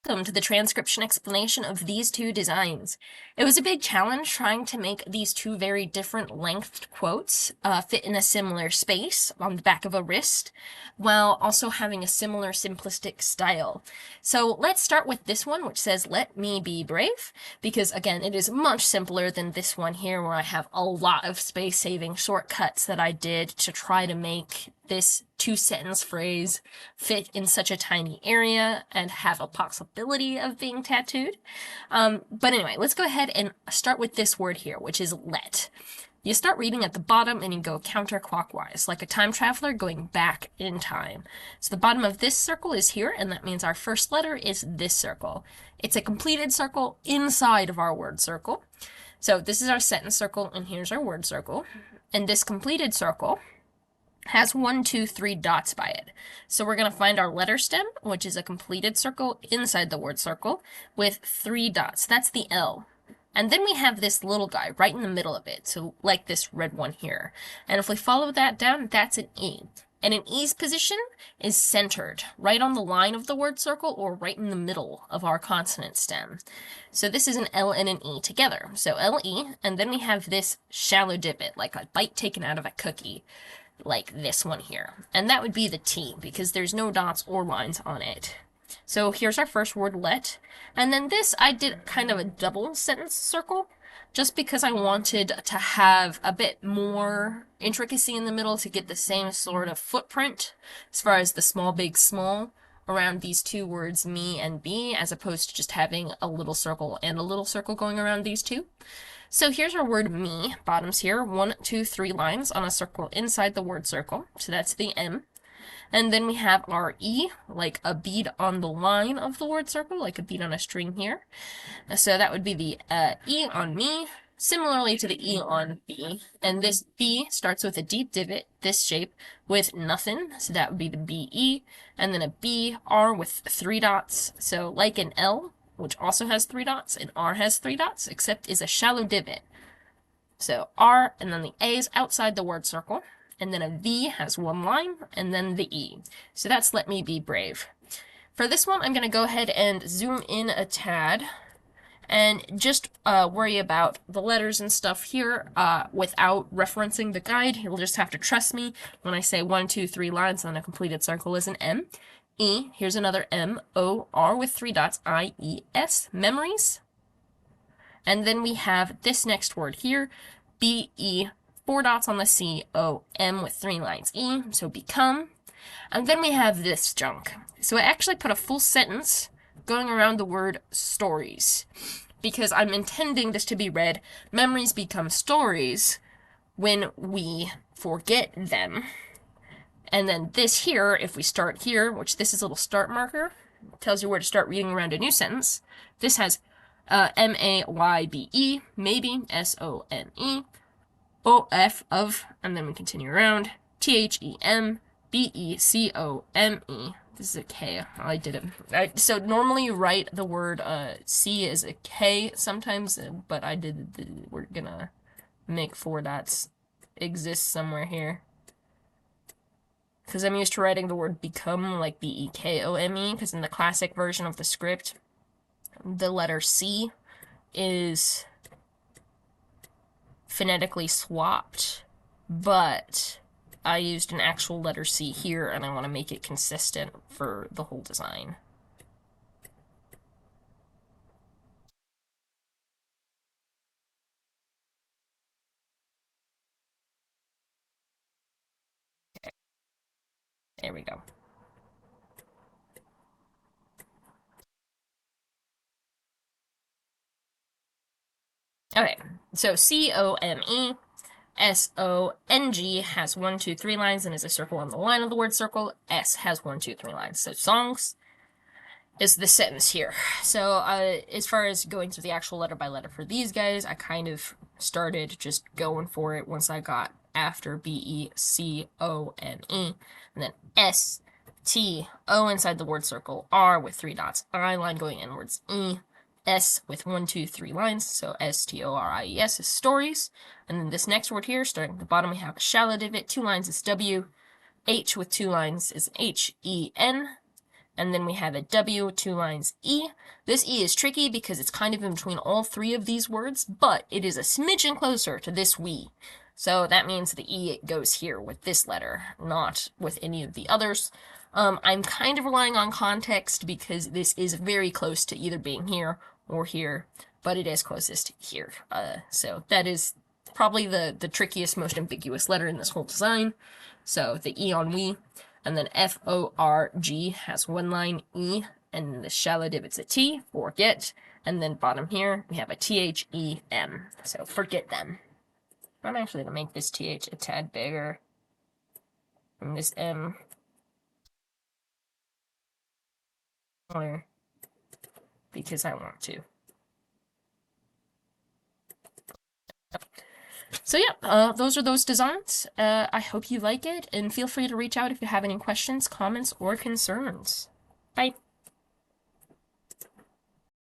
Welcome to the transcription explanation of these two designs. It was a big challenge trying to make these two very different lengthed quotes fit in a similar space on the back of a wrist, while also having a similar simplistic style. So let's start with this one, which says, "Let me be brave," because again, it is much simpler than this one here, where I have a lot of space-saving shortcuts that I did to try to make this two-sentence phrase fit in such a tiny area and have a possibility of being tattooed. But anyway, let's go ahead and start with this word here, which is let. You start reading at the bottom and you go counterclockwise, like a time traveler going back in time. So the bottom of this circle is here, and that means our first letter is this circle. It's a completed circle inside of our word circle. So this is our sentence circle, and here's our word circle. And this completed circle has 1, 2, 3 dots by it. So we're going to find our letter stem, which is a completed circle inside the word circle with 3 dots. That's the L. And then we have this little guy right in the middle of it, so like this red one here. And if we follow that down, that's an E. And an E's position is centered, right on the line of the word circle or right in the middle of our consonant stem. So this is an L and an E together. So L-E, and then we have this shallow divot, like a bite taken out of a cookie, like this one here. And that would be the T, because there's no dots or lines on it. So here's our first word, let. And then this, I did kind of a double sentence circle, just because I wanted to have a bit more intricacy in the middle to get the same sort of footprint as far as the small, big, small around these two words, me and be, as opposed to just having a little circle and a little circle going around these two. So here's our word me, bottoms here, 1, 2, 3 lines on a circle inside the word circle. So that's the M. And then we have our E, like a bead on the line of the word circle, like a bead on a string here. So that would be the E on me, similarly to the E on B. And this B starts with a deep divot, this shape, with nothing. So that would be the BE. And then a B, R with 3 dots. So like an L, which also has 3 dots, and R has 3 dots, except is a shallow divot. So R, and then the A is outside the word circle, and then a V has 1 line, and then the E. So that's let me be brave. For this one, I'm going to go ahead and zoom in a tad, and just worry about the letters and stuff here without referencing the guide. You'll just have to trust me when I say 1, 2, 3 lines on a completed circle is an M. E, here's another M, O, R with 3 dots, I, E, S, memories. And then we have this next word here, B, E, 4 dots on the C, O, M with 3 lines, E, so become. And then we have this junk. So I actually put a full sentence going around the word stories, because I'm intending this to be read, memories become stories when we forget them. And then this here, if we start here, which this is a little start marker, tells you where to start reading around a new sentence. This has M-A-Y-B-E, maybe, S-O-N-E, O-F of, and then we continue around, T-H-E-M, B-E-C-O-M-E. This is a K. I did it. So normally you write the word C as a K sometimes, but we're gonna make 4 dots exist somewhere here. Because I'm used to writing the word become like B-E-K-O-M-E, because in the classic version of the script, the letter C is phonetically swapped, but I used an actual letter C here, and I want to make it consistent for the whole design. There we go. Okay, so C-O-M-E, S-O-N-G has 1, 2, 3 lines and is a circle on the line of the word circle. S has 1, 2, 3 lines. So songs is the sentence here. So as far as going through the actual letter by letter for these guys, I kind of started just going for it once I got after B-E-C-O-N-E, and then S-T-O inside the word circle, R with 3 dots, I line going inwards, E, S with 1, 2, 3 lines, so S-T-O-R-I-E-S is stories. And then this next word here, starting at the bottom, we have a shallow divot, 2 lines is W, H with 2 lines is H-E-N, and then we have a W, 2 lines E. This E is tricky because it's kind of in between all three of these words, but it is a smidgen closer to this we. So that means the E goes here with this letter, not with any of the others. I'm kind of relying on context because this is very close to either being here or here, but it is closest here. So that is probably the trickiest, most ambiguous letter in this whole design. So the E on we, and then F-O-R-G has one line E, and the shallow divot's a T, forget, and then bottom here we have a T-H-E-M, so forget them. I'm actually going to make this TH a tad bigger, and this M smaller, because I want to. So yeah, those are those designs. I hope you like it, and feel free to reach out if you have any questions, comments, or concerns.